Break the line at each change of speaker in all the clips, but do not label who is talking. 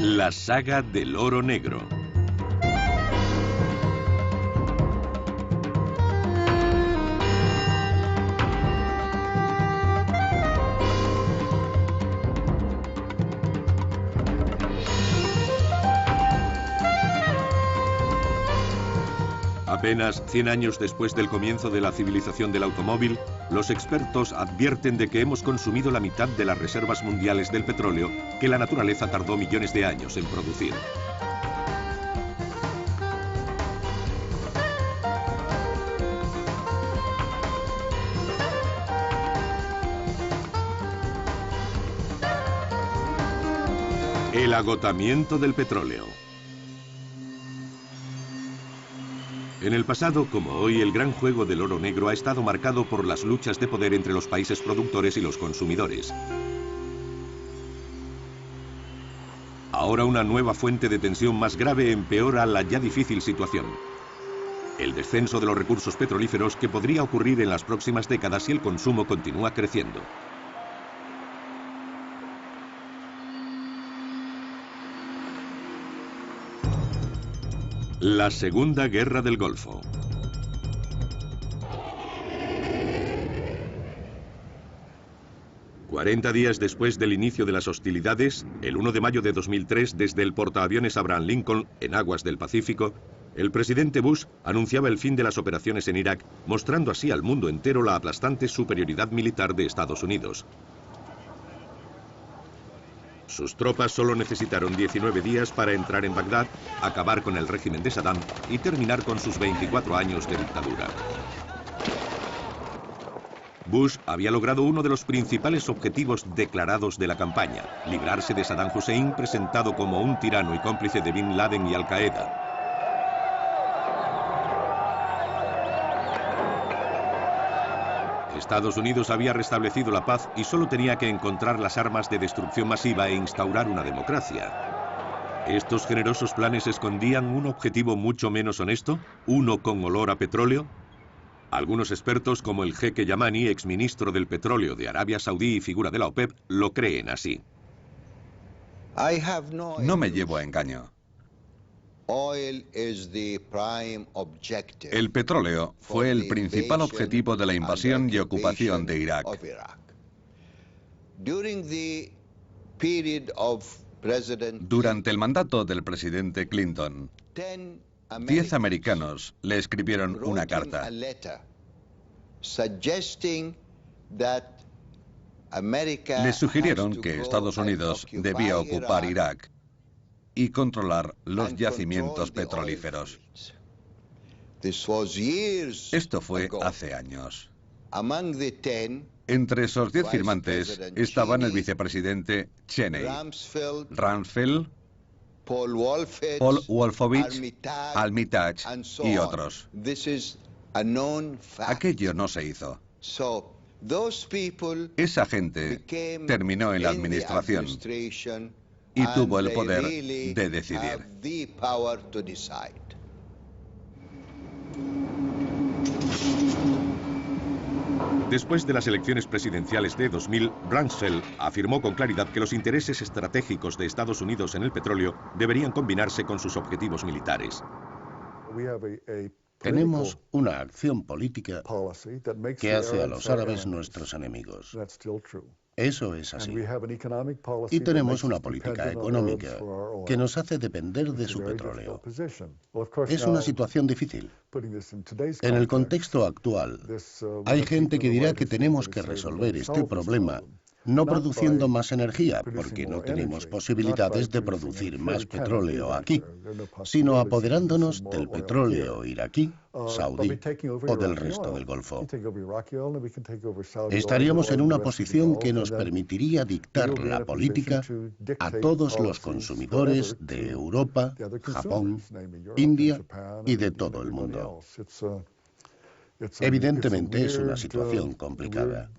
La saga del oro negro. Apenas 100 años después del comienzo de la civilización del automóvil, los expertos advierten de que hemos consumido la mitad de las reservas mundiales del petróleo que la naturaleza tardó millones de años en producir. El agotamiento del petróleo. En el pasado, como hoy, el gran juego del oro negro ha estado marcado por las luchas de poder entre los países productores y los consumidores. Ahora una nueva fuente de tensión más grave empeora la ya difícil situación. El descenso de los recursos petrolíferos que podría ocurrir en las próximas décadas si el consumo continúa creciendo. La Segunda Guerra del Golfo. Cuarenta días después del inicio de las hostilidades, el 1 de mayo de 2003, desde el portaaviones Abraham Lincoln, en aguas del Pacífico, el presidente Bush anunciaba el fin de las operaciones en Irak, mostrando así al mundo entero la aplastante superioridad militar de Estados Unidos. Sus tropas solo necesitaron 19 días para entrar en Bagdad, acabar con el régimen de Saddam y terminar con sus 24 años de dictadura. Bush había logrado uno de los principales objetivos declarados de la campaña, librarse de Saddam Hussein, presentado como un tirano y cómplice de Bin Laden y Al-Qaeda. Estados Unidos había restablecido la paz y solo tenía que encontrar las armas de destrucción masiva e instaurar una democracia. ¿Estos generosos planes escondían un objetivo mucho menos honesto? ¿Uno con olor a petróleo? Algunos expertos, como el jeque Yamani, exministro del petróleo de Arabia Saudí y figura de la OPEP, lo creen así.
No me llevo a engaño. El petróleo fue el principal objetivo de la invasión y ocupación de Irak. Durante el mandato del presidente Clinton, 10 americanos le escribieron una carta le sugirieron que Estados Unidos debía ocupar Irak y controlar los yacimientos petrolíferos. Esto fue hace años. Entre esos 10 firmantes estaban el vicepresidente Cheney, Rumsfeld, Paul Wolfowitz, Armitage y otros. Aquello no se hizo. Esa gente terminó en la administración y tuvo el poder de decidir.
Después de las elecciones presidenciales de 2000, Rumsfeld afirmó con claridad que los intereses estratégicos de Estados Unidos en el petróleo deberían combinarse con sus objetivos militares.
Tenemos una acción política que hace a los árabes nuestros enemigos. Eso es así. Y tenemos una política económica que nos hace depender de su petróleo. Es una situación difícil. En el contexto actual, hay gente que dirá que tenemos que resolver este problema no produciendo más energía, porque no tenemos posibilidades de producir más petróleo aquí, sino apoderándonos del petróleo iraquí, saudí o del resto del Golfo. Estaríamos en una posición que nos permitiría dictar la política a todos los consumidores de Europa, Japón, India y de todo el mundo. Evidentemente es una situación complicada.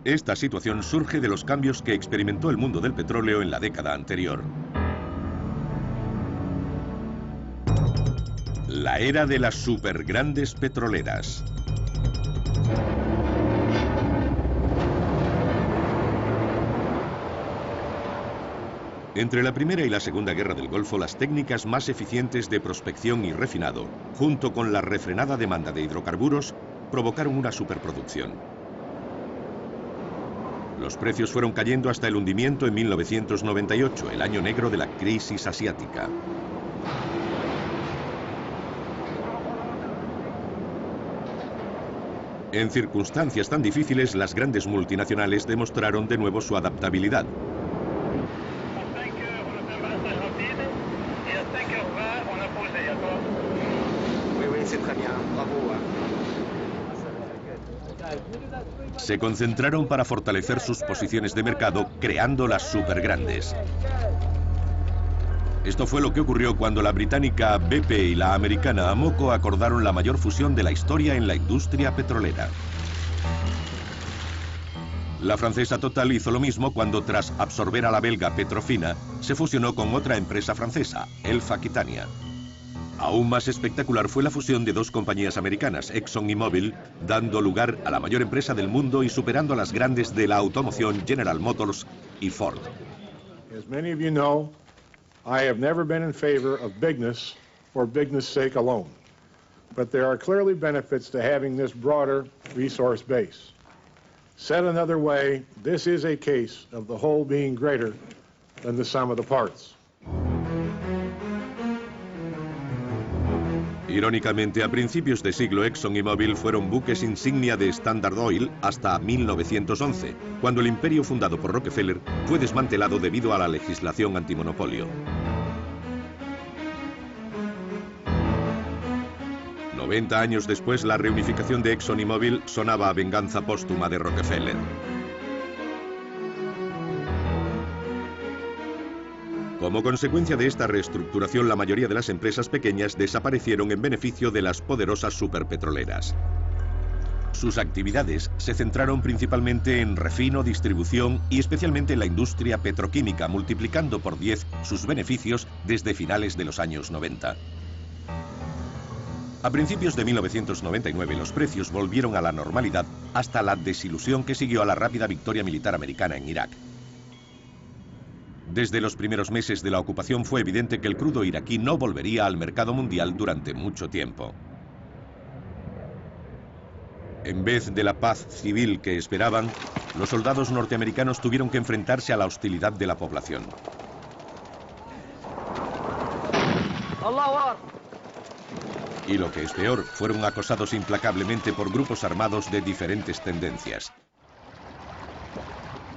Esta situación surge de los cambios que experimentó el mundo del petróleo en la década anterior. La era de las supergrandes petroleras. Entre la Primera y la Segunda Guerra del Golfo, las técnicas más eficientes de prospección y refinado, junto con la refrenada demanda de hidrocarburos, provocaron una superproducción. Los precios fueron cayendo hasta el hundimiento en 1998, el año negro de la crisis asiática. En circunstancias tan difíciles, las grandes multinacionales demostraron de nuevo su adaptabilidad. Se concentraron para fortalecer sus posiciones de mercado, creando las supergrandes. Esto fue lo que ocurrió cuando la británica BP y la americana Amoco acordaron la mayor fusión de la historia en la industria petrolera. La francesa Total hizo lo mismo cuando, tras absorber a la belga Petrofina, se fusionó con otra empresa francesa, Elf Aquitania. Aún más espectacular fue la fusión de dos compañías americanas, Exxon y Mobil, dando lugar a la mayor empresa del mundo y superando a las grandes de la automoción General Motors y Ford.
As many of you know, I have never been in favor of bigness for bigness' sake alone, but there are clearly benefits to having this broader resource base. Said another way, this is a case of the whole being greater than the sum of the parts.
Irónicamente, a principios de siglo, Exxon y Mobil fueron buques insignia de Standard Oil hasta 1911, cuando el imperio fundado por Rockefeller fue desmantelado debido a la legislación antimonopolio. 90 años después, la reunificación de Exxon y Mobil sonaba a venganza póstuma de Rockefeller. Como consecuencia de esta reestructuración, la mayoría de las empresas pequeñas desaparecieron en beneficio de las poderosas superpetroleras. Sus actividades se centraron principalmente en refino, distribución y especialmente en la industria petroquímica, multiplicando por 10 sus beneficios desde finales de los años 90. A principios de 1999 los precios volvieron a la normalidad hasta la desilusión que siguió a la rápida victoria militar americana en Irak. Desde los primeros meses de la ocupación fue evidente que el crudo iraquí no volvería al mercado mundial durante mucho tiempo. En vez de la paz civil que esperaban, los soldados norteamericanos tuvieron que enfrentarse a la hostilidad de la población. Y lo que es peor, fueron acosados implacablemente por grupos armados de diferentes tendencias.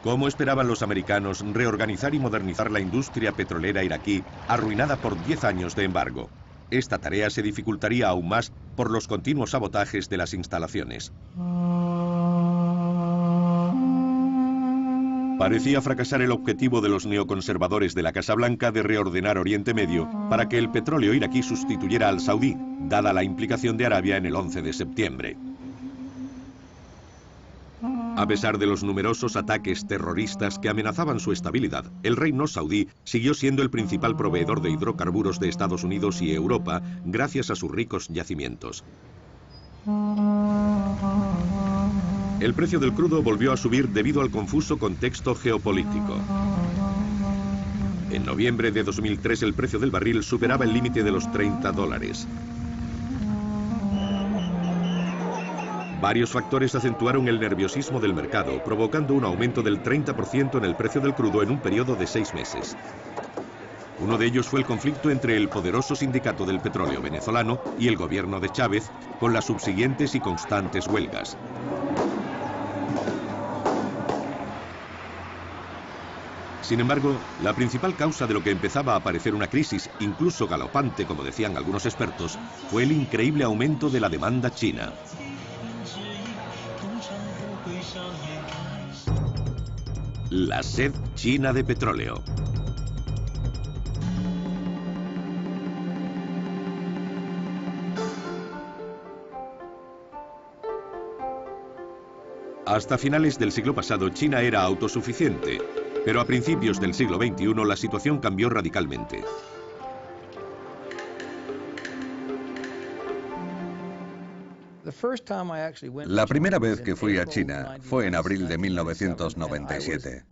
¿Cómo esperaban los americanos reorganizar y modernizar la industria petrolera iraquí, arruinada por 10 años de embargo? Esta tarea se dificultaría aún más por los continuos sabotajes de las instalaciones. Parecía fracasar el objetivo de los neoconservadores de la Casa Blanca de reordenar Oriente Medio para que el petróleo iraquí sustituyera al saudí, dada la implicación de Arabia en el 11 de septiembre. A pesar de los numerosos ataques terroristas que amenazaban su estabilidad, el reino saudí siguió siendo el principal proveedor de hidrocarburos de Estados Unidos y Europa gracias a sus ricos yacimientos. El precio del crudo volvió a subir debido al confuso contexto geopolítico. En noviembre de 2003 el precio del barril superaba el límite de los $30. Varios factores acentuaron el nerviosismo del mercado, provocando un aumento del 30% en el precio del crudo en un periodo de 6 meses. Uno de ellos fue el conflicto entre el poderoso sindicato del petróleo venezolano y el gobierno de Chávez, con las subsiguientes y constantes huelgas. Sin embargo, la principal causa de lo que empezaba a parecer una crisis, incluso galopante, como decían algunos expertos, fue el increíble aumento de la demanda china. La sed china de petróleo. Hasta finales del siglo pasado, China era autosuficiente, pero a principios del siglo XXI la situación cambió radicalmente.
La primera vez que fui a China fue en abril de 1997.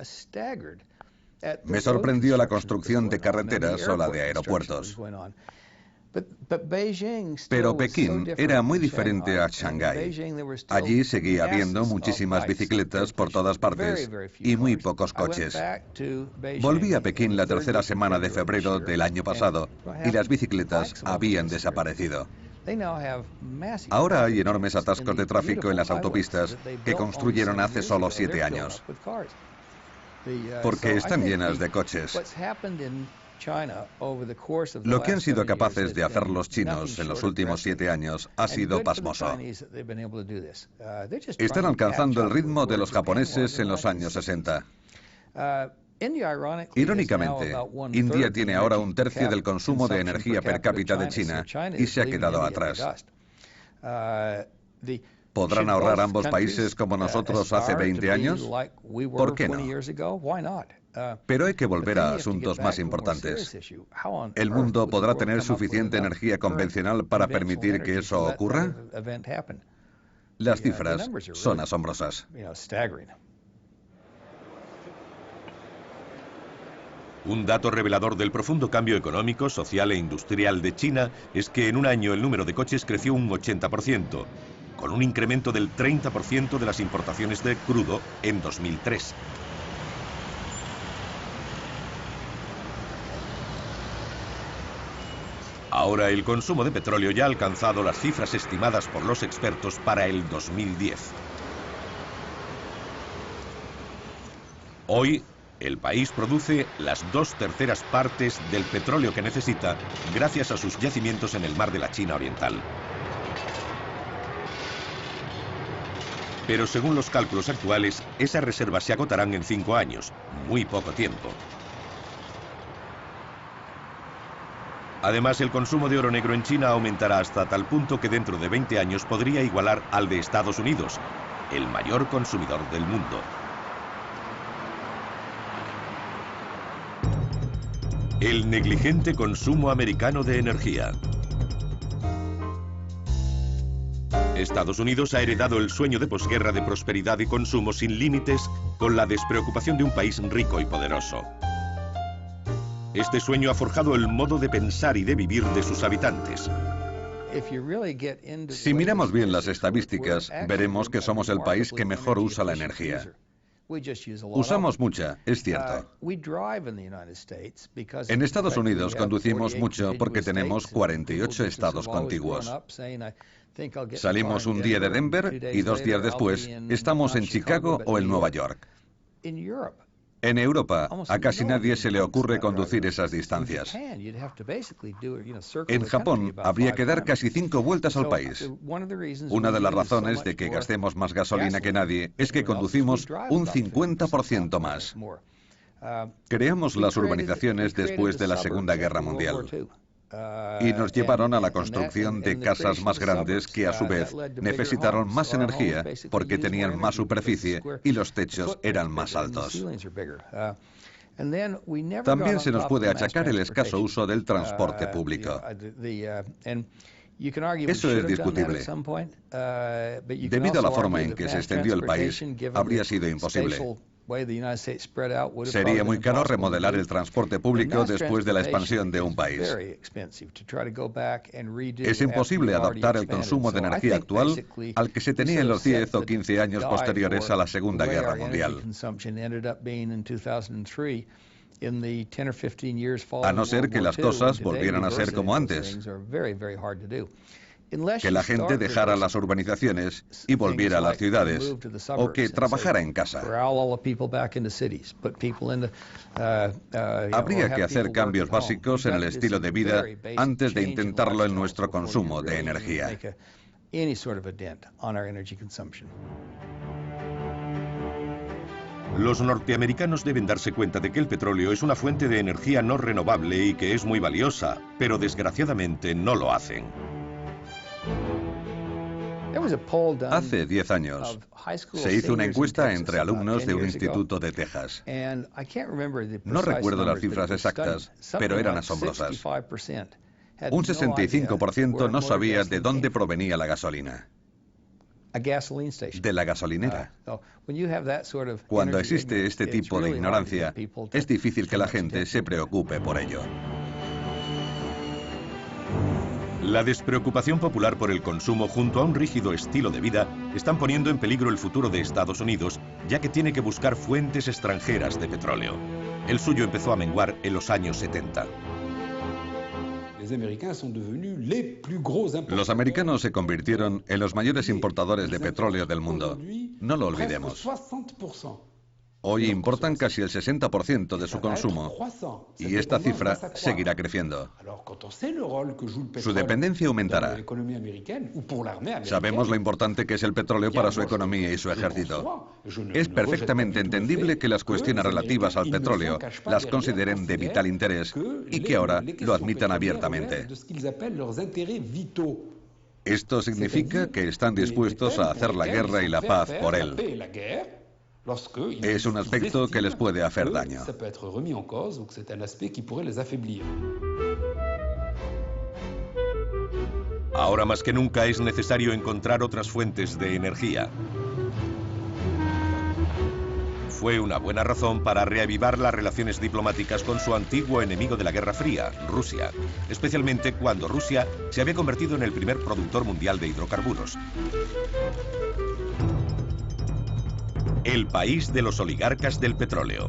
Me sorprendió la construcción de carreteras o la de aeropuertos. Pero Pekín era muy diferente a Shanghái. Allí seguía habiendo muchísimas bicicletas por todas partes y muy pocos coches. Volví a Pekín la tercera semana de febrero del año pasado y las bicicletas habían desaparecido. Ahora hay enormes atascos de tráfico en las autopistas que construyeron hace solo 7 años, porque están llenas de coches. Lo que han sido capaces de hacer los chinos en los últimos 7 años ha sido pasmoso. Están alcanzando el ritmo de los japoneses en los años 60. Irónicamente, India tiene ahora 1/3 del consumo de energía per cápita de China y se ha quedado atrás. ¿Podrán ahorrar ambos países como nosotros hace 20 años? ¿Por qué no? Pero hay que volver a asuntos más importantes. ¿El mundo podrá tener suficiente energía convencional para permitir que eso ocurra? Las cifras son asombrosas.
Un dato revelador del profundo cambio económico, social e industrial de China es que en un año el número de coches creció un 80%, con un incremento del 30% de las importaciones de crudo en 2003. Ahora el consumo de petróleo ya ha alcanzado las cifras estimadas por los expertos para el 2010. Hoy, el país produce las 2/3 partes del petróleo que necesita gracias a sus yacimientos en el mar de la China Oriental. Pero según los cálculos actuales, esas reservas se agotarán en 5 años, muy poco tiempo. Además, el consumo de oro negro en China aumentará hasta tal punto que dentro de 20 años podría igualar al de Estados Unidos, el mayor consumidor del mundo. El negligente consumo americano de energía. Estados Unidos ha heredado el sueño de posguerra de prosperidad y consumo sin límites con la despreocupación de un país rico y poderoso. Este sueño ha forjado el modo de pensar y de vivir de sus habitantes.
Si miramos bien las estadísticas, veremos que somos el país que mejor usa la energía. Usamos mucha, es cierto. En Estados Unidos conducimos mucho porque tenemos 48 estados contiguos. Salimos un día de Denver y 2 días después estamos en Chicago o en Nueva York. En Europa, a casi nadie se le ocurre conducir esas distancias. En Japón, habría que dar casi 5 vueltas al país. Una de las razones de que gastemos más gasolina que nadie es que conducimos un 50% más. Creamos las urbanizaciones después de la Segunda Guerra Mundial. Y nos llevaron a la construcción de casas más grandes que a su vez necesitaron más energía porque tenían más superficie y los techos eran más altos. También se nos puede achacar el escaso uso del transporte público. Eso es discutible. Debido a la forma en que se extendió el país, habría sido imposible. Sería muy caro remodelar el transporte público después de la expansión de un país. Es imposible adaptar el consumo de energía actual al que se tenía en los 10 o 15 años posteriores a la Segunda Guerra Mundial. A no ser que las cosas volvieran a ser como antes. Que la gente dejara las urbanizaciones y volviera a las ciudades, o que trabajara en casa. Habría que hacer cambios básicos en el estilo de vida antes de intentarlo en nuestro consumo de energía.
Los norteamericanos deben darse cuenta de que el petróleo es una fuente de energía no renovable y que es muy valiosa, pero desgraciadamente no lo hacen.
Hace 10 años se hizo una encuesta entre alumnos de un instituto de Texas. No recuerdo las cifras exactas, pero eran asombrosas. Un 65% no sabía de dónde provenía la gasolina. de la gasolinera. Cuando existe este tipo de ignorancia, es difícil que la gente se preocupe por ello.
La despreocupación popular por el consumo junto a un rígido estilo de vida están poniendo en peligro el futuro de Estados Unidos, ya que tiene que buscar fuentes extranjeras de petróleo. El suyo empezó a menguar en los años 70.
Los americanos se convirtieron en los mayores importadores de petróleo del mundo. No lo olvidemos. Hoy importan casi el 60% de su consumo y esta cifra seguirá creciendo. Su dependencia aumentará. Sabemos lo importante que es el petróleo para su economía y su ejército. Es perfectamente entendible que las cuestiones relativas al petróleo las consideren de vital interés y que ahora lo admitan abiertamente. Esto significa que están dispuestos a hacer la guerra y la paz por él. Es un aspecto que les puede hacer daño.
Ahora más que nunca es necesario encontrar otras fuentes de energía. Fue una buena razón para reavivar las relaciones diplomáticas con su antiguo enemigo de la Guerra Fría, Rusia, especialmente cuando Rusia se había convertido en el primer productor mundial de hidrocarburos. El país de los oligarcas del petróleo.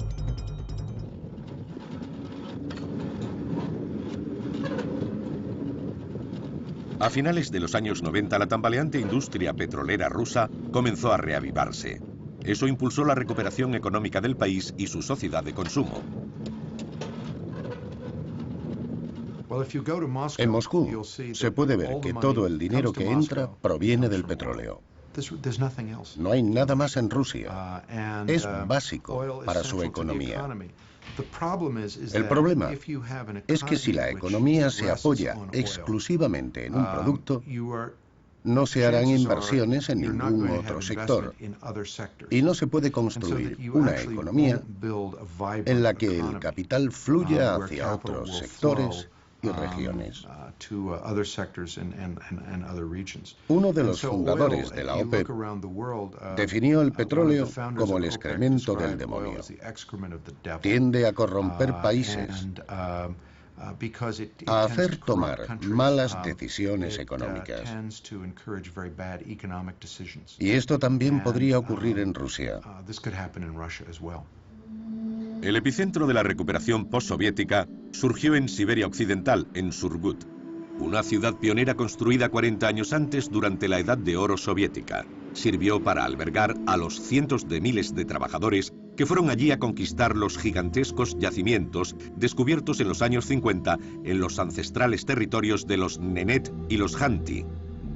A finales de los años 90, la tambaleante industria petrolera rusa comenzó a reavivarse. Eso impulsó la recuperación económica del país y su sociedad de consumo.
En Moscú se puede ver que todo el dinero que entra proviene del petróleo. No hay nada más en Rusia. Es básico para su economía. El problema es que si la economía se apoya exclusivamente en un producto, no se harán inversiones en ningún otro sector. Y no se puede construir una economía en la que el capital fluya hacia otros sectores y regiones. Uno de los fundadores de la OPEP definió el petróleo como el excremento del demonio. Tiende a corromper países, a hacer tomar malas decisiones económicas. Y esto también podría ocurrir en Rusia.
El epicentro de la recuperación postsoviética surgió en Siberia Occidental, en Surgut, una ciudad pionera construida 40 años antes durante la Edad de Oro soviética. Sirvió para albergar a los cientos de miles de trabajadores que fueron allí a conquistar los gigantescos yacimientos descubiertos en los años 50 en los ancestrales territorios de los Nenet y los Khanty,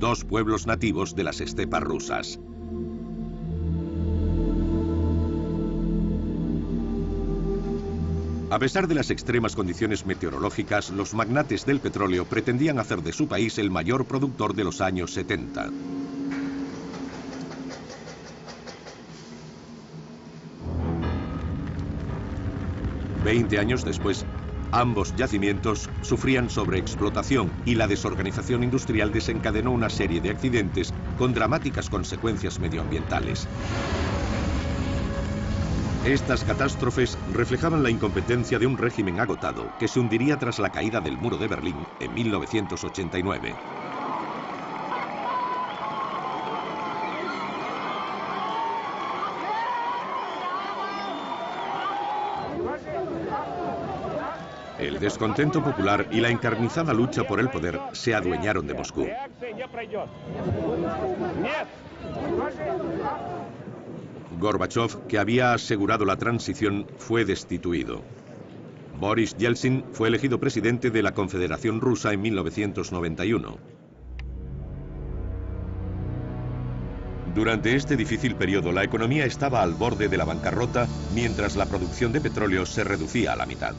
dos pueblos nativos de las estepas rusas. A pesar de las extremas condiciones meteorológicas, los magnates del petróleo pretendían hacer de su país el mayor productor de los años 70. Veinte años después, ambos yacimientos sufrían sobreexplotación y la desorganización industrial desencadenó una serie de accidentes con dramáticas consecuencias medioambientales. Estas catástrofes reflejaban la incompetencia de un régimen agotado que se hundiría tras la caída del muro de Berlín en 1989. El descontento popular y la encarnizada lucha por el poder se adueñaron de Moscú. Gorbachov, que había asegurado la transición, fue destituido. Boris Yeltsin fue elegido presidente de la Confederación Rusa en 1991. Durante este difícil periodo, la economía estaba al borde de la bancarrota, mientras la producción de petróleo se reducía a la mitad.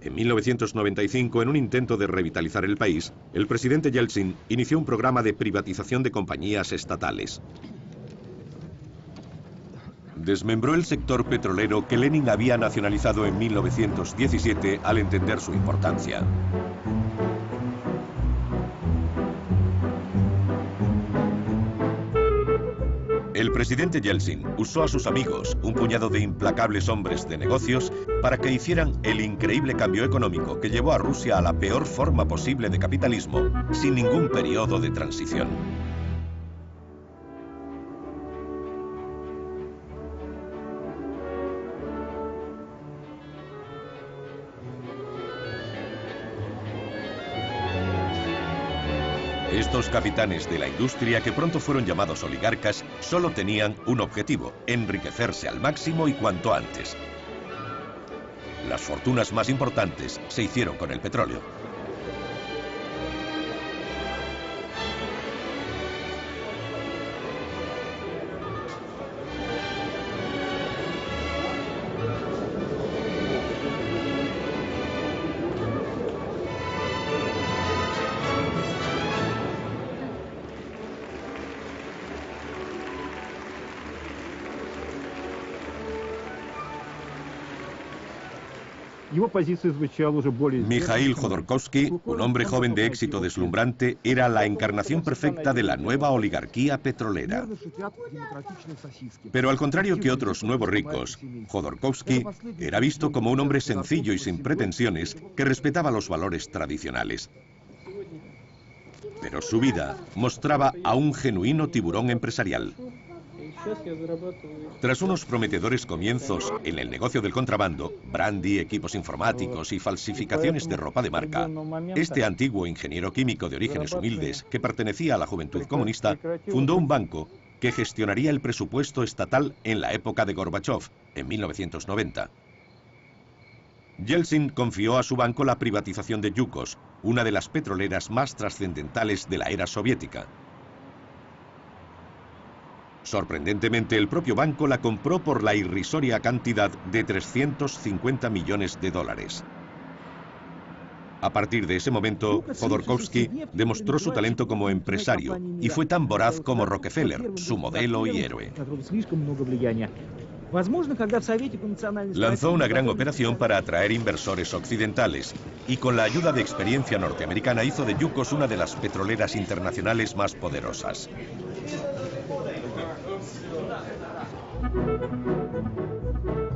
En 1995, en un intento de revitalizar el país, el presidente Yeltsin inició un programa de privatización de compañías estatales. Desmembró el sector petrolero que Lenin había nacionalizado en 1917 al entender su importancia. El presidente Yeltsin usó a sus amigos, un puñado de implacables hombres de negocios, para que hicieran el increíble cambio económico que llevó a Rusia a la peor forma posible de capitalismo, sin ningún periodo de transición. Estos capitanes de la industria, que pronto fueron llamados oligarcas, solo tenían un objetivo: enriquecerse al máximo y cuanto antes. Las fortunas más importantes se hicieron con el petróleo. Mikhail Jodorkovsky, un hombre joven de éxito deslumbrante, era la encarnación perfecta de la nueva oligarquía petrolera. Pero al contrario que otros nuevos ricos, Jodorkovsky era visto como un hombre sencillo y sin pretensiones que respetaba los valores tradicionales. Pero su vida mostraba a un genuino tiburón empresarial. Tras unos prometedores comienzos en el negocio del contrabando, brandy, equipos informáticos y falsificaciones de ropa de marca, este antiguo ingeniero químico de orígenes humildes, que pertenecía a la Juventud Comunista, fundó un banco que gestionaría el presupuesto estatal en la época de Gorbachov, en 1990. Yeltsin confió a su banco la privatización de Yukos, una de las petroleras más trascendentales de la era soviética. Sorprendentemente, el propio banco la compró por la irrisoria cantidad de 350 millones de dólares. A partir de ese momento, Jodorkovsky demostró su talento como empresario y fue tan voraz como Rockefeller, su modelo y héroe. Lanzó una gran operación para atraer inversores occidentales y con la ayuda de experiencia norteamericana hizo de Yukos una de las petroleras internacionales más poderosas.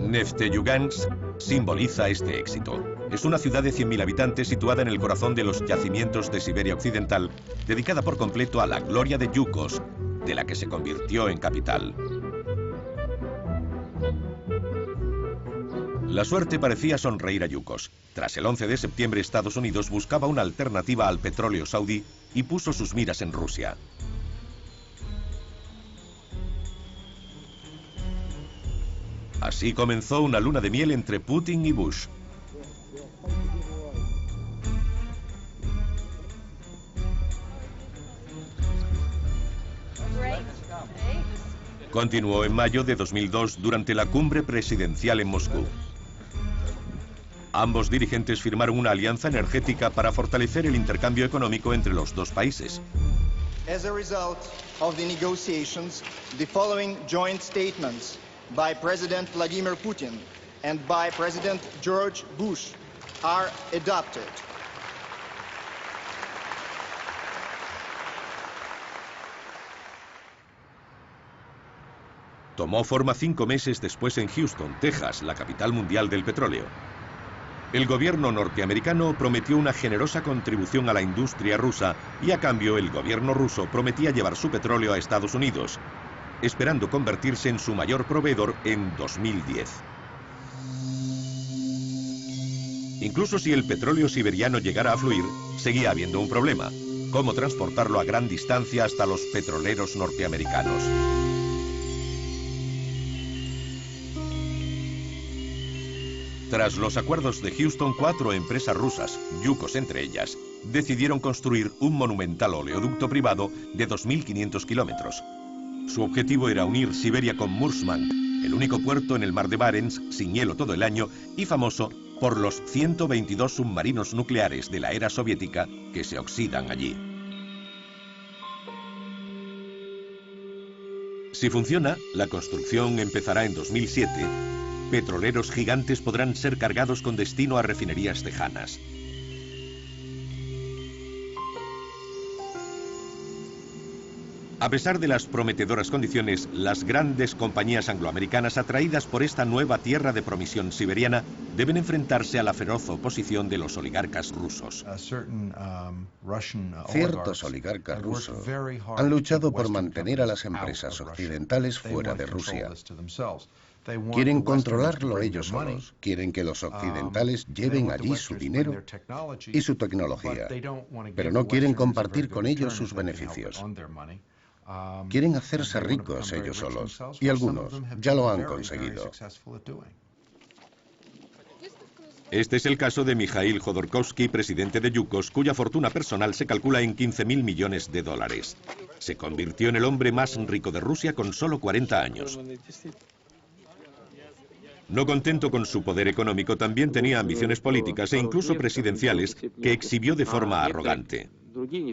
Nefteyugansk simboliza este éxito. Es una ciudad de 100.000 habitantes situada en el corazón de los yacimientos de Siberia Occidental, dedicada por completo a la gloria de Yukos, de la que se convirtió en capital. La suerte parecía sonreír a Yukos. Tras el 11 de septiembre, Estados Unidos buscaba una alternativa al petróleo saudí y puso sus miras en Rusia. Así comenzó una luna de miel entre Putin y Bush. Continuó en mayo de 2002 durante la cumbre presidencial en Moscú. Ambos dirigentes firmaron una alianza energética para fortalecer el intercambio económico entre los dos países.
As a result of the negotiations, the following joint statements by President Vladimir Putin and by President George Bush are adopted.
Tomó forma 5 meses después en Houston, Texas, la capital mundial del petróleo. El gobierno norteamericano prometió una generosa contribución a la industria rusa y a cambio el gobierno ruso prometía llevar su petróleo a Estados Unidos, esperando convertirse en su mayor proveedor en 2010. Incluso si el petróleo siberiano llegara a fluir, seguía habiendo un problema: cómo transportarlo a gran distancia hasta los petroleros norteamericanos. Tras los acuerdos de Houston, 4 empresas rusas, Yukos entre ellas, decidieron construir un monumental oleoducto privado de 2.500 kilómetros. Su objetivo era unir Siberia con Murmansk, el único puerto en el mar de Barents sin hielo todo el año y famoso por los 122 submarinos nucleares de la era soviética que se oxidan allí. Si funciona, la construcción empezará en 2007. Petroleros gigantes podrán ser cargados con destino a refinerías lejanas. A pesar de las prometedoras condiciones, las grandes compañías angloamericanas atraídas por esta nueva tierra de promisión siberiana deben enfrentarse a la feroz oposición de los oligarcas rusos.
Ciertos oligarcas rusos han luchado por mantener a las empresas occidentales fuera de Rusia. Quieren controlarlo ellos solos, quieren que los occidentales lleven allí su dinero y su tecnología, pero no quieren compartir con ellos sus beneficios. Quieren hacerse ricos ellos solos, y algunos ya lo han conseguido.
Este es el caso de Mikhail Jodorkovsky, presidente de Yukos, cuya fortuna personal se calcula en 15.000 millones de dólares. Se convirtió en el hombre más rico de Rusia con solo 40 años. No contento con su poder económico, también tenía ambiciones políticas e incluso presidenciales que exhibió de forma arrogante.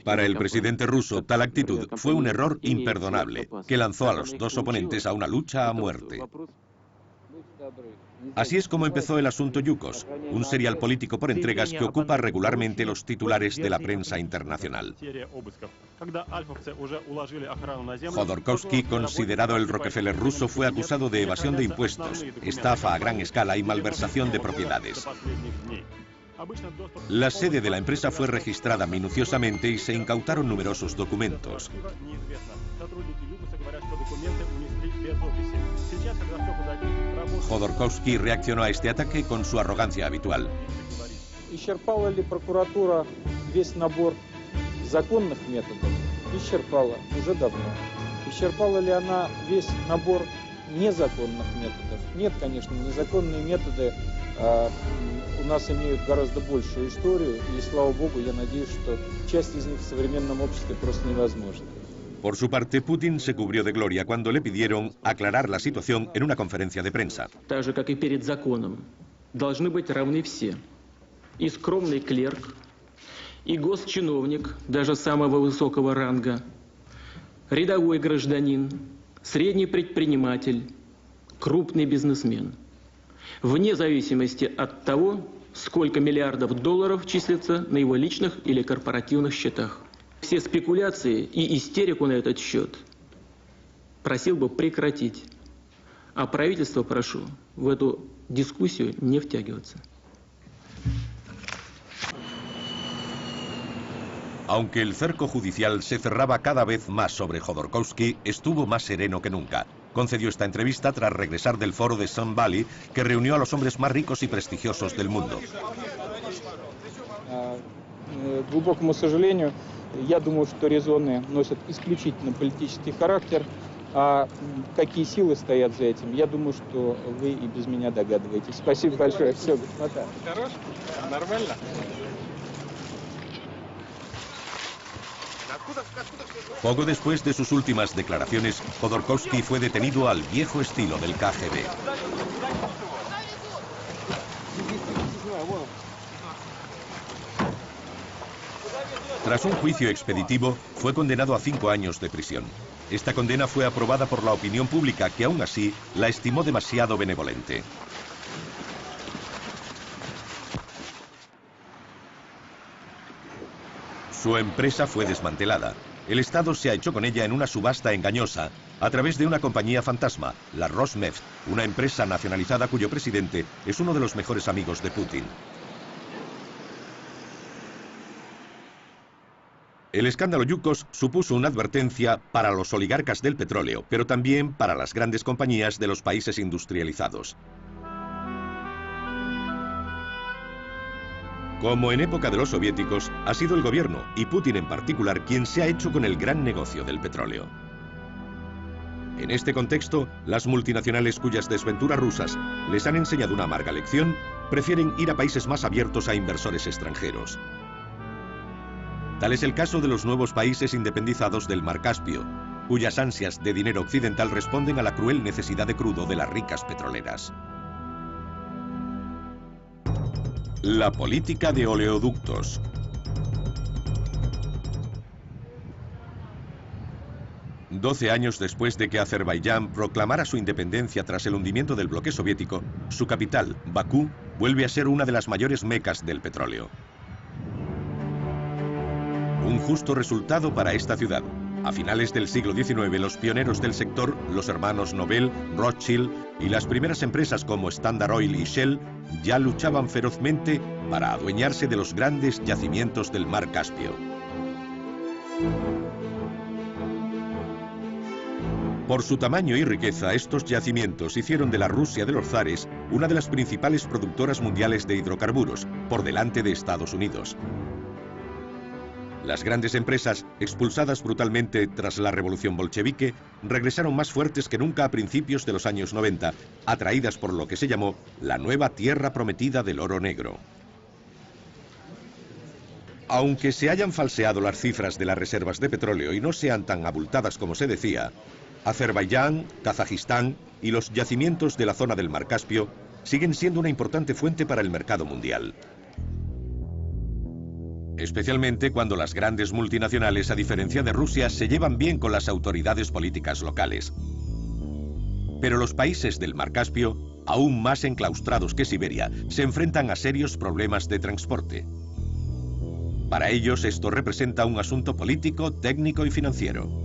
Para el presidente ruso, tal actitud fue un error imperdonable, que lanzó a los dos oponentes a una lucha a muerte. Así es como empezó el asunto Yukos, un serial político por entregas que ocupa regularmente los titulares de la prensa internacional. Jodorkovsky, considerado el Rockefeller ruso, fue acusado de evasión de impuestos, estafa a gran escala y malversación de propiedades. La sede de la empresa fue registrada minuciosamente y se incautaron numerosos documentos. Jodorkovsky reaccionó a este ataque con su arrogancia habitual.
Исчерпала ли прокуратура весь набор законных методов? Исчерпала уже давно. Исчерпала ли она весь набор незаконных методов? Нет, конечно, незаконные методы у нас имеют гораздо большую историю, и, слава богу, я надеюсь, что часть из них в современном обществе просто невозможна.
Por su parte, Putin se cubrió de gloria cuando le pidieron aclarar la situación en una conferencia de prensa.
Так же, как и перед законом, должны быть равны все. И скромный клерк, и госчиновник, даже самого высокого ранга, рядовой гражданин, средний предприниматель, крупный бизнесмен. Вне зависимости от того, сколько миллиардов долларов числится на его личных или корпоративных счетах. Все спекуляции и истерику на этот счет просил бы прекратить. А правительство прошу в эту дискуссию не втягиваться.
Aunque el cerco judicial se cerraba cada vez más sobre Jodorkovsky, estuvo más sereno que nunca. Concedió esta entrevista tras regresar del foro de Sun Valley, que reunió a los hombres más ricos y prestigiosos del mundo.
Глубокому сожалению, я думаю, что резоны носят исключительно политический характер, а какие силы стоят за этим, я думаю, что вы и без меня догадываетесь. Спасибо большое. Все, господа. Хорош? Нормально?
Poco después de sus últimas declaraciones, Jodorkovsky fue detenido al viejo estilo del KGB. Tras un juicio expeditivo, fue condenado a 5 años de prisión. Esta condena fue aprobada por la opinión pública, que aún así la estimó demasiado benevolente. Su empresa fue desmantelada. El Estado se ha hecho con ella en una subasta engañosa a través de una compañía fantasma, la Rosneft, una empresa nacionalizada cuyo presidente es uno de los mejores amigos de Putin. El escándalo Yukos supuso una advertencia para los oligarcas del petróleo, pero también para las grandes compañías de los países industrializados. Como en época de los soviéticos, ha sido el gobierno, y Putin en particular, quien se ha hecho con el gran negocio del petróleo. En este contexto, las multinacionales cuyas desventuras rusas les han enseñado una amarga lección, prefieren ir a países más abiertos a inversores extranjeros. Tal es el caso de los nuevos países independizados del Mar Caspio, cuyas ansias de dinero occidental responden a la cruel necesidad de crudo de las ricas petroleras. La política de oleoductos. Doce años después de que Azerbaiyán proclamara su independencia tras el hundimiento del bloque soviético, su capital, Bakú, vuelve a ser una de las mayores mecas del petróleo. Un justo resultado para esta ciudad, A finales del siglo XIX, los pioneros del sector, los hermanos Nobel, Rothschild y las primeras empresas como Standard Oil y Shell ya luchaban ferozmente para adueñarse de los grandes yacimientos del mar Caspio. Por su tamaño y riqueza, estos yacimientos hicieron de la Rusia de los zares una de las principales productoras mundiales de hidrocarburos, por delante de Estados Unidos. Las grandes empresas, expulsadas brutalmente tras la revolución bolchevique, regresaron más fuertes que nunca a principios de los años 90, atraídas por lo que se llamó la nueva tierra prometida del oro negro. Aunque se hayan falseado las cifras de las reservas de petróleo y no sean tan abultadas como se decía, Azerbaiyán, Kazajistán y los yacimientos de la zona del mar Caspio siguen siendo una importante fuente para el mercado mundial. Especialmente cuando las grandes multinacionales, a diferencia de Rusia, se llevan bien con las autoridades políticas locales. Pero los países del mar Caspio, aún más enclaustrados que Siberia, se enfrentan a serios problemas de transporte. Para ellos esto representa un asunto político, técnico y financiero.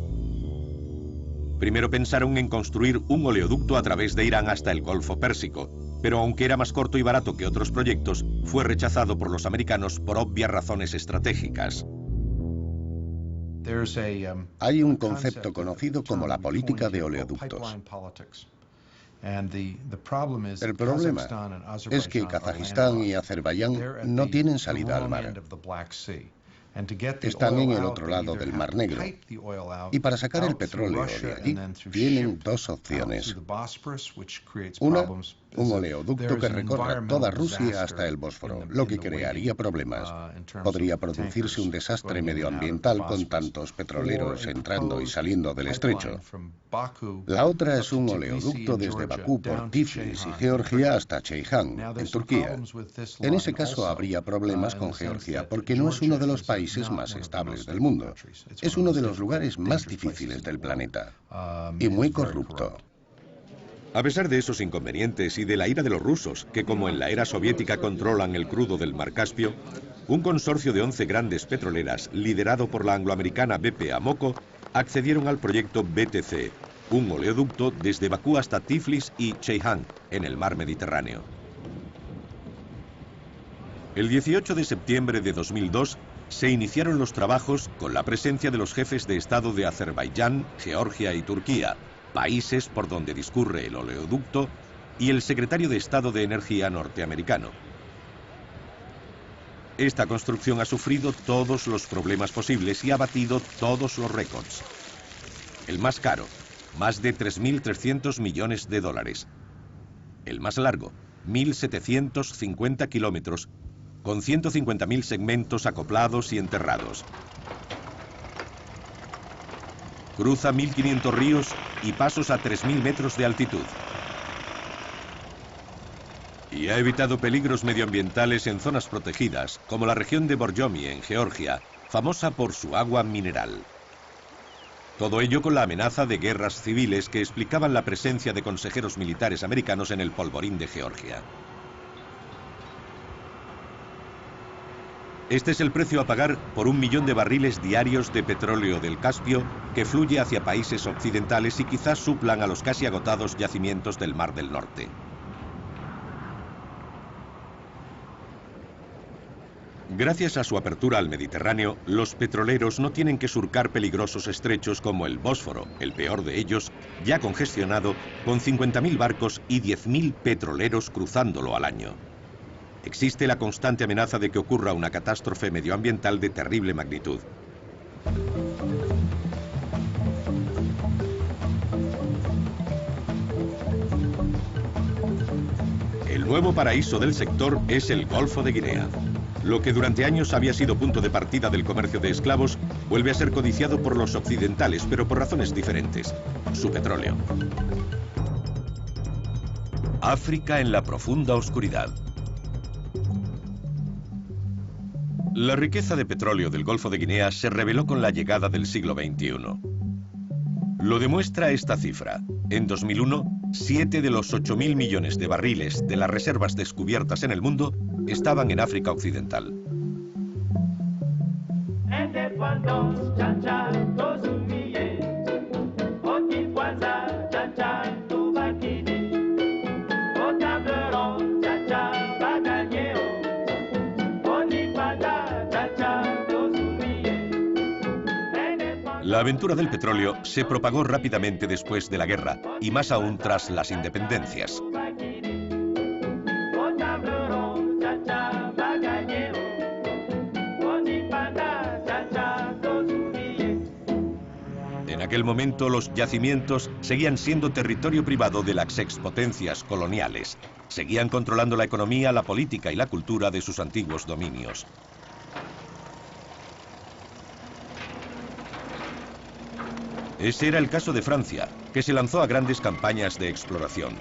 Primero pensaron en construir un oleoducto a través de Irán hasta el Golfo Pérsico, pero aunque era más corto y barato que otros proyectos, fue rechazado por los americanos por obvias razones estratégicas.
Hay un concepto conocido como la política de oleoductos. El problema es que Kazajistán y Azerbaiyán no tienen salida al mar. Están en el otro lado del Mar Negro. Y para sacar el petróleo de allí, tienen dos opciones. Una, un oleoducto que recorra toda Rusia hasta el Bósforo, lo que crearía problemas. Podría producirse un desastre medioambiental con tantos petroleros entrando y saliendo del estrecho. La otra es un oleoducto desde Bakú por Tiflis y Georgia hasta Ceyhan, en Turquía. En ese caso habría problemas con Georgia porque no es uno de los países más estables del mundo. Es uno de los lugares más difíciles del planeta y muy corrupto.
A pesar de esos inconvenientes y de la ira de los rusos, que como en la era soviética controlan el crudo del mar Caspio, un consorcio de 11 grandes petroleras, liderado por la angloamericana BP Amoco, accedieron al proyecto BTC, un oleoducto desde Bakú hasta Tiflis y Ceyhan, en el mar Mediterráneo. El 18 de septiembre de 2002 se iniciaron los trabajos con la presencia de los jefes de Estado de Azerbaiyán, Georgia y Turquía, países por donde discurre el oleoducto, y el secretario de Estado de Energía norteamericano. Esta construcción ha sufrido todos los problemas posibles y ha batido todos los récords. El más caro, más de 3.300 millones de dólares. El más largo, 1.750 kilómetros, con 150.000 segmentos acoplados y enterrados. Cruza 1.500 ríos y pasos a 3.000 metros de altitud. Y ha evitado peligros medioambientales en zonas protegidas, como la región de Borjomi, en Georgia, famosa por su agua mineral. Todo ello con la amenaza de guerras civiles que explicaban la presencia de consejeros militares americanos en el polvorín de Georgia. Este es el precio a pagar por 1 millón de barriles diarios de petróleo del Caspio que fluye hacia países occidentales y quizás suplan a los casi agotados yacimientos del Mar del Norte. Gracias a su apertura al Mediterráneo, los petroleros no tienen que surcar peligrosos estrechos como el Bósforo, el peor de ellos, ya congestionado, con 50.000 barcos y 10.000 petroleros cruzándolo al año. Existe la constante amenaza de que ocurra una catástrofe medioambiental de terrible magnitud. El nuevo paraíso del sector es el Golfo de Guinea. Lo que durante años había sido punto de partida del comercio de esclavos, vuelve a ser codiciado por los occidentales, pero por razones diferentes: su petróleo. África en la profunda oscuridad. La riqueza de petróleo del Golfo de Guinea se reveló con la llegada del siglo XXI. Lo demuestra esta cifra. En 2001, 7 de los 8.000 millones de barriles de las reservas descubiertas en el mundo estaban en África Occidental. La aventura del petróleo se propagó rápidamente después de la guerra, y más aún tras las independencias. En aquel momento los yacimientos seguían siendo territorio privado de las expotencias coloniales. Seguían controlando la economía, la política y la cultura de sus antiguos dominios. Ese era el caso de Francia, que se lanzó a grandes campañas de exploración.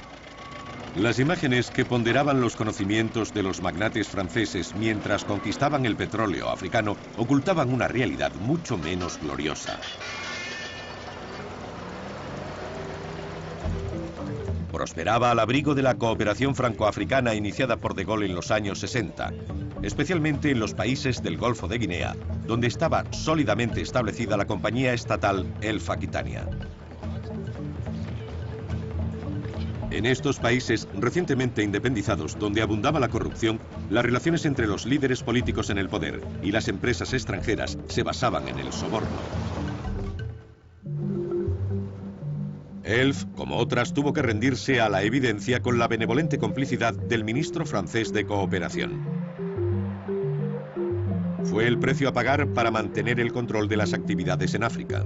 Las imágenes que ponderaban los conocimientos de los magnates franceses mientras conquistaban el petróleo africano ocultaban una realidad mucho menos gloriosa. Prosperaba al abrigo de la cooperación franco-africana iniciada por De Gaulle en los años 60, especialmente en los países del Golfo de Guinea, donde estaba sólidamente establecida la compañía estatal Elf Aquitania. En estos países recientemente independizados, donde abundaba la corrupción, las relaciones entre los líderes políticos en el poder y las empresas extranjeras se basaban en el soborno. Elf, como otras, tuvo que rendirse a la evidencia con la benevolente complicidad del ministro francés de Cooperación. Fue el precio a pagar para mantener el control de las actividades en África.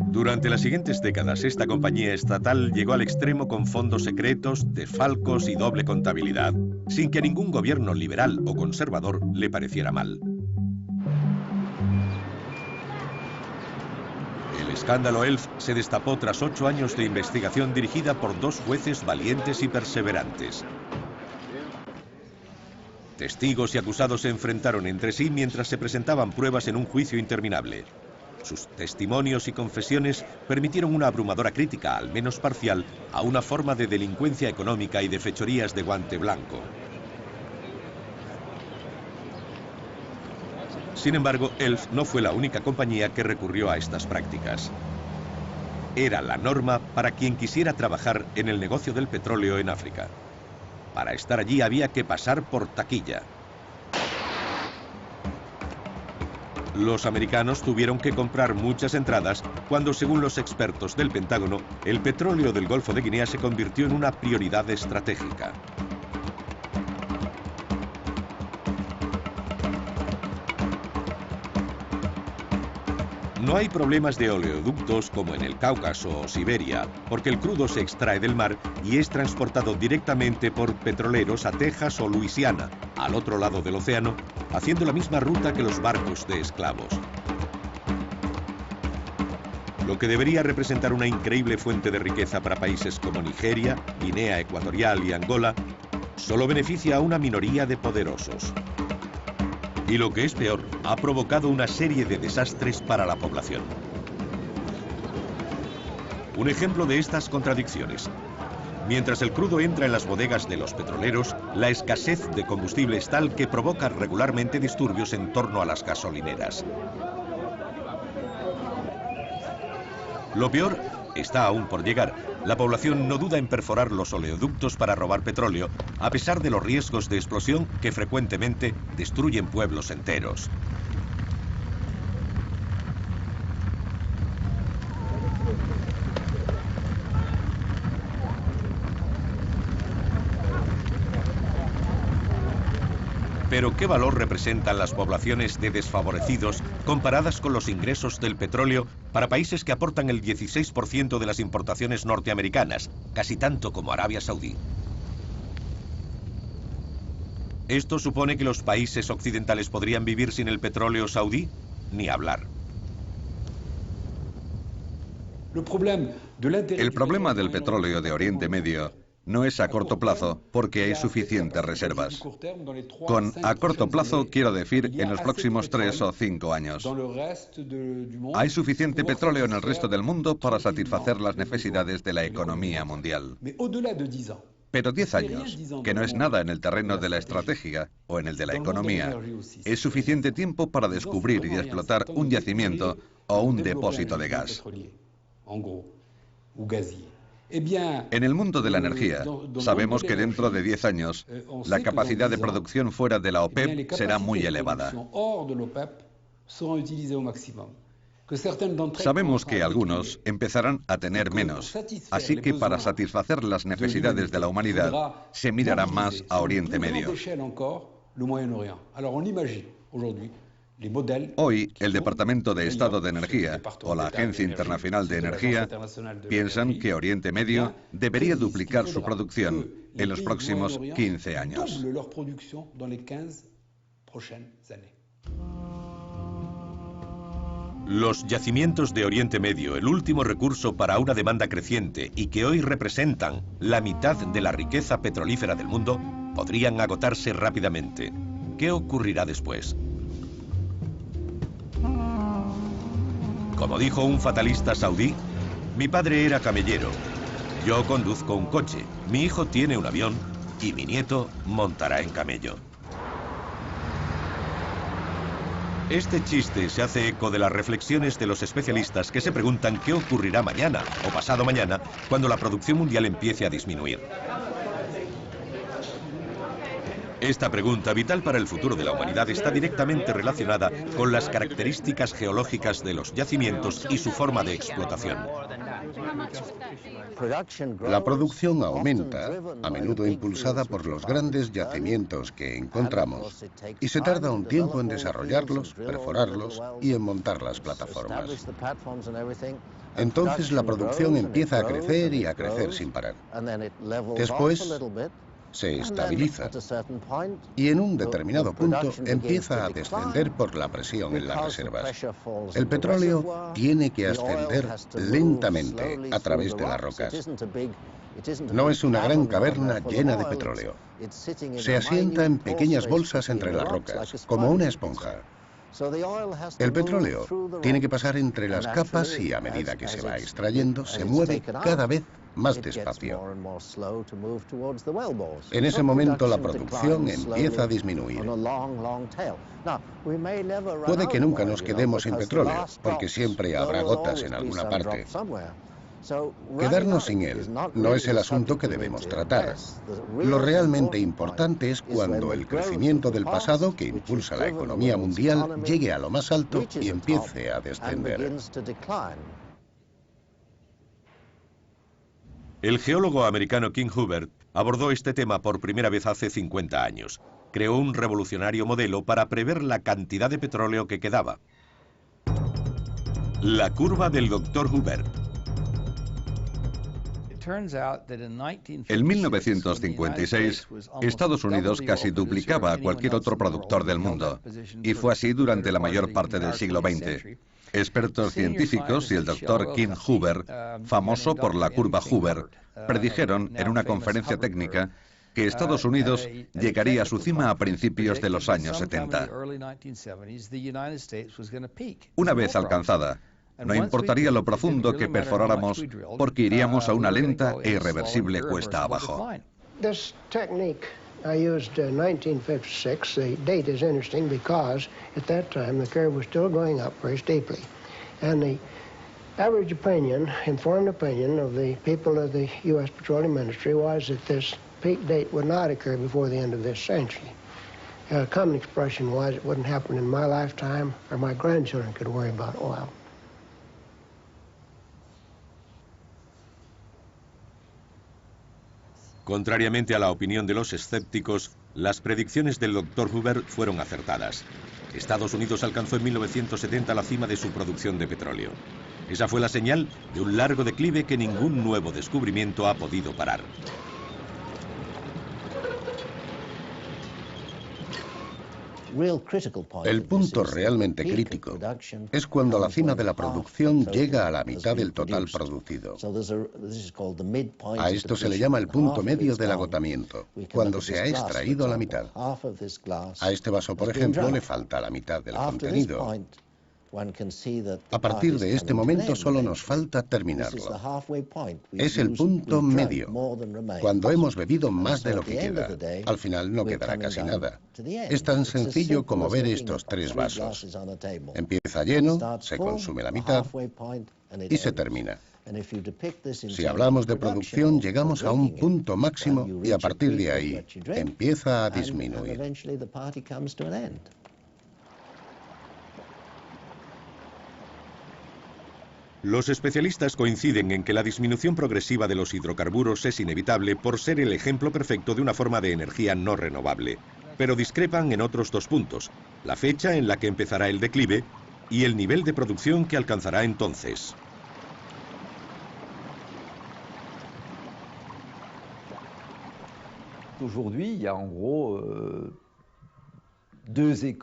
Durante las siguientes décadas, esta compañía estatal llegó al extremo con fondos secretos, desfalcos y doble contabilidad, sin que a ningún gobierno liberal o conservador le pareciera mal. El escándalo Elf se destapó tras 8 años de investigación dirigida por 2 jueces valientes y perseverantes. Testigos y acusados se enfrentaron entre sí mientras se presentaban pruebas en un juicio interminable. Sus testimonios y confesiones permitieron una abrumadora crítica, al menos parcial, a una forma de delincuencia económica y de fechorías de guante blanco. Sin embargo, Elf no fue la única compañía que recurrió a estas prácticas. Era la norma para quien quisiera trabajar en el negocio del petróleo en África. Para estar allí había que pasar por taquilla. Los americanos tuvieron que comprar muchas entradas cuando, según los expertos del Pentágono, el petróleo del Golfo de Guinea se convirtió en una prioridad estratégica. No hay problemas de oleoductos como en el Cáucaso o Siberia, porque el crudo se extrae del mar y es transportado directamente por petroleros a Texas o Luisiana, al otro lado del océano, haciendo la misma ruta que los barcos de esclavos. Lo que debería representar una increíble fuente de riqueza para países como Nigeria, Guinea Ecuatorial y Angola, solo beneficia a una minoría de poderosos. Y lo que es peor, ha provocado una serie de desastres para la población. Un ejemplo de estas contradicciones. Mientras el crudo entra en las bodegas de los petroleros, la escasez de combustible es tal que provoca regularmente disturbios en torno a las gasolineras. Lo peor está aún por llegar. La población no duda en perforar los oleoductos para robar petróleo, a pesar de los riesgos de explosión que frecuentemente destruyen pueblos enteros. Pero ¿qué valor representan las poblaciones de desfavorecidos comparadas con los ingresos del petróleo para países que aportan el 16% de las importaciones norteamericanas, casi tanto como Arabia Saudí? ¿Esto supone que los países occidentales podrían vivir sin el petróleo saudí? Ni hablar.
El problema del petróleo de Oriente Medio no es a corto plazo porque hay suficientes reservas. Con a corto plazo quiero decir en los próximos 3 o 5 años. Hay suficiente petróleo en el resto del mundo para satisfacer las necesidades de la economía mundial. Pero 10 años, que no es nada en el terreno de la estrategia o en el de la economía, es suficiente tiempo para descubrir y explotar un yacimiento o un depósito de gas. En el mundo de la energía, sabemos que dentro de 10 años, la capacidad de producción fuera de la OPEP será muy elevada. Sabemos que algunos empezarán a tener menos, así que para satisfacer las necesidades de la humanidad, se mirará más a Oriente Medio. Hoy, el Departamento de Estado de Energía o la Agencia Internacional de Energía piensan que Oriente Medio debería duplicar su producción en los próximos 15 años.
Los yacimientos de Oriente Medio, el último recurso para una demanda creciente y que hoy representan la mitad de la riqueza petrolífera del mundo, podrían agotarse rápidamente. ¿Qué ocurrirá después? Como dijo un fatalista saudí, mi padre era camellero, yo conduzco un coche, mi hijo tiene un avión y mi nieto montará en camello. Este chiste se hace eco de las reflexiones de los especialistas que se preguntan qué ocurrirá mañana o pasado mañana cuando la producción mundial empiece a disminuir. Esta pregunta, vital para el futuro de la humanidad, está directamente relacionada con las características geológicas de los yacimientos y su forma de explotación.
La producción aumenta, a menudo impulsada por los grandes yacimientos que encontramos, y se tarda un tiempo en desarrollarlos, perforarlos y en montar las plataformas. Entonces la producción empieza a crecer y a crecer sin parar. Después se estabiliza y en un determinado punto empieza a descender por la presión en las reservas. El petróleo tiene que ascender lentamente a través de las rocas. No es una gran caverna llena de petróleo. Se asienta en pequeñas bolsas entre las rocas, como una esponja. El petróleo tiene que pasar entre las capas y a medida que se va extrayendo, se mueve cada vez más despacio. En ese momento la producción empieza a disminuir. Puede que nunca nos quedemos sin petróleo, porque siempre habrá gotas en alguna parte. Quedarnos sin él no es el asunto que debemos tratar. Lo realmente importante es cuando el crecimiento del pasado, que impulsa la economía mundial, llegue a lo más alto y empiece a descender.
El geólogo americano King Hubbert abordó este tema por primera vez hace 50 años. Creó un revolucionario modelo para prever la cantidad de petróleo que quedaba. La curva del Dr. Hubbert.
En 1956, Estados Unidos casi duplicaba a cualquier otro productor del mundo, y fue así durante la mayor parte del siglo XX. Expertos científicos y el Dr. King Hubbert, famoso por la curva Hubbert, predijeron en una conferencia técnica que Estados Unidos llegaría a su cima a principios de los años 70. Una vez alcanzada, no importaría lo profundo que perforáramos, porque iríamos a una lenta e irreversible cuesta abajo.
This technique I used in 1956. The date is interesting because at that time the curve was still going up very steeply. And the average opinion, informed opinion of the people of the U.S. Petroleum Industry was that this peak date would not occur before the end of this century. A common expression was it wouldn't happen in my lifetime or my grandchildren could worry about oil.
Contrariamente a la opinión de los escépticos, las predicciones del Dr. Hubbert fueron acertadas. Estados Unidos alcanzó en 1970 la cima de su producción de petróleo. Esa fue la señal de un largo declive que ningún nuevo descubrimiento ha podido parar.
El punto realmente crítico es cuando la cima de la producción llega a la mitad del total producido. A esto se le llama el punto medio del agotamiento, cuando se ha extraído la mitad. A este vaso, por ejemplo, le falta la mitad del contenido. A partir de este momento solo nos falta terminarlo. Es el punto medio, cuando hemos bebido más de lo que queda. Al final no quedará casi nada. Es tan sencillo como ver estos tres vasos. Empieza lleno, se consume la mitad y se termina. Si hablamos de producción, llegamos a un punto máximo y a partir de ahí empieza a disminuir.
Los especialistas coinciden en que la disminución progresiva de los hidrocarburos es inevitable por ser el ejemplo perfecto de una forma de energía no renovable, pero discrepan en otros dos puntos: la fecha en la que empezará el declive y el nivel de producción que alcanzará entonces.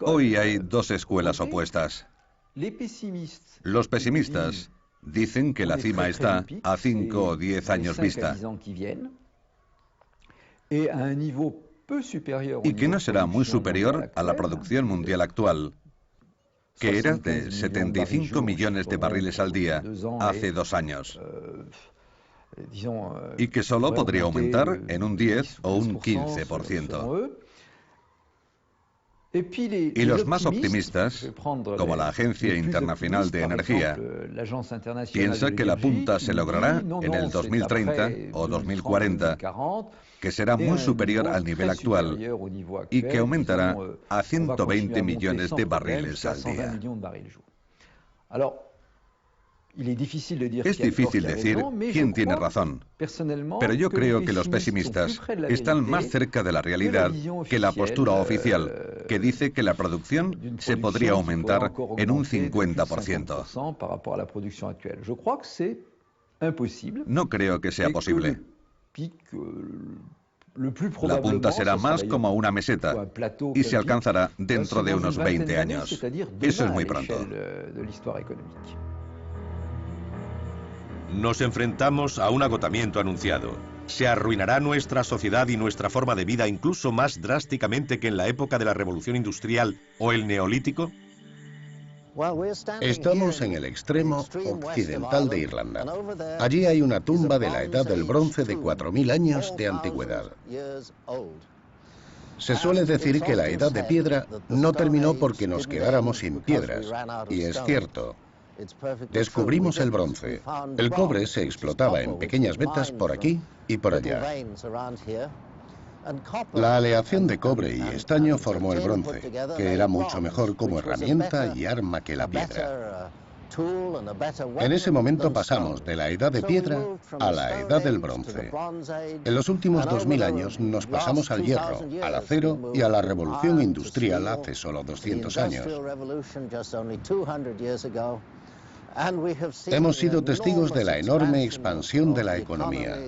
Hoy hay dos escuelas opuestas. Los pesimistas dicen que la cima está a 5 o 10 años vista y que no será muy superior a la producción mundial actual, que era de 75 millones de barriles al día hace 2 años, y que solo podría aumentar en un 10 o un 15%. Y los más optimistas, como la Agencia Internacional de Energía, piensa que la punta se logrará en el 2030 o 2040, que será muy superior al nivel actual y que aumentará a 120 millones de barriles al día. Es difícil decir quién tiene razón, pero yo creo que los pesimistas están más cerca de la realidad que la postura oficial, que dice que la producción se podría aumentar en un 50%. No creo que sea posible. La punta será más como una meseta y se alcanzará dentro de unos 20 años. Eso es muy pronto.
Nos enfrentamos a un agotamiento anunciado. ¿Se arruinará nuestra sociedad y nuestra forma de vida incluso más drásticamente que en la época de la Revolución Industrial o el Neolítico?
Estamos en el extremo occidental de Irlanda. Allí hay una tumba de la Edad del Bronce de 4000 años de antigüedad. Se suele decir que la Edad de Piedra no terminó porque nos quedáramos sin piedras, y es cierto. Descubrimos el bronce. El cobre se explotaba en pequeñas vetas por aquí y por allá. La aleación de cobre y estaño formó el bronce, que era mucho mejor como herramienta y arma que la piedra. En ese momento pasamos de la Edad de Piedra a la Edad del Bronce. En los últimos 2000 años nos pasamos al hierro, al acero y a la Revolución Industrial hace solo 200 años. Hemos sido testigos de la enorme expansión de la economía.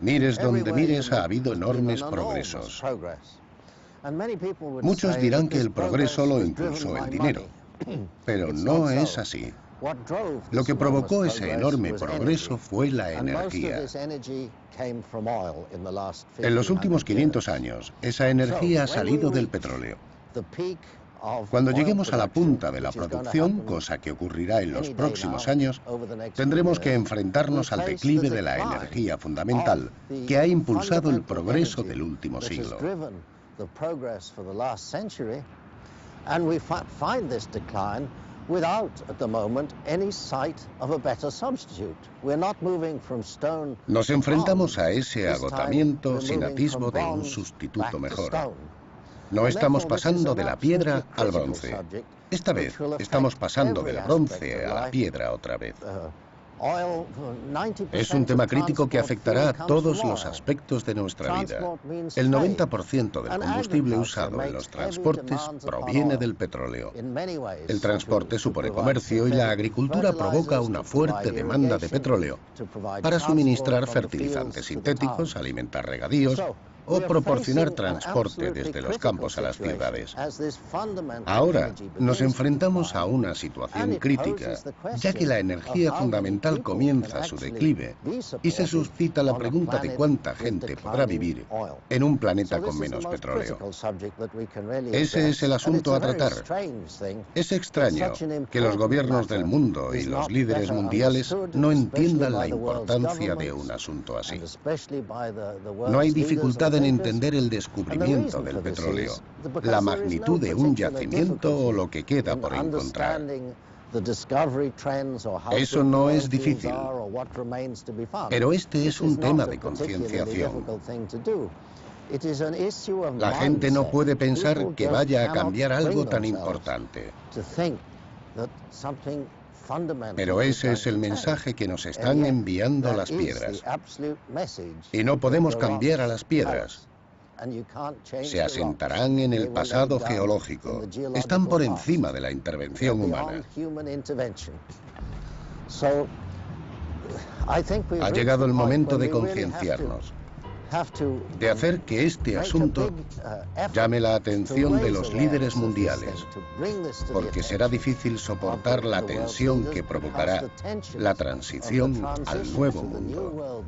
Mires donde mires, ha habido enormes progresos. Muchos dirán que el progreso lo impulsó el dinero, pero no es así. Lo que provocó ese enorme progreso fue la energía. En los últimos 500 años, esa energía ha salido del petróleo. Cuando lleguemos a la punta de la producción, cosa que ocurrirá en los próximos años, tendremos que enfrentarnos al declive de la energía fundamental que ha impulsado el progreso del último siglo. Nos enfrentamos a ese agotamiento sin atisbo de un sustituto mejor. No estamos pasando de la piedra al bronce. Esta vez estamos pasando del bronce a la piedra otra vez. Es un tema crítico que afectará a todos los aspectos de nuestra vida. El 90% del combustible usado en los transportes proviene del petróleo. El transporte supone comercio y la agricultura provoca una fuerte demanda de petróleo para suministrar fertilizantes sintéticos, alimentar regadíos o proporcionar transporte desde los campos a las ciudades. Ahora nos enfrentamos a una situación crítica, ya que la energía fundamental comienza su declive y se suscita la pregunta de cuánta gente podrá vivir en un planeta con menos petróleo. Ese es el asunto a tratar. Es extraño que los gobiernos del mundo y los líderes mundiales no entiendan la importancia de un asunto así. No hay dificultad en entender el descubrimiento del petróleo, la magnitud de un yacimiento o lo que queda por encontrar. Eso no es difícil, pero este es un tema de concienciación. La gente no puede pensar que vaya a cambiar algo tan importante. Pero ese es el mensaje que nos están enviando las piedras. Y no podemos cambiar a las piedras. Se asentarán en el pasado geológico. Están por encima de la intervención humana. Ha llegado el momento de concienciarnos, de hacer que este asunto llame la atención de los líderes mundiales, porque será difícil soportar la tensión que provocará la transición al nuevo mundo.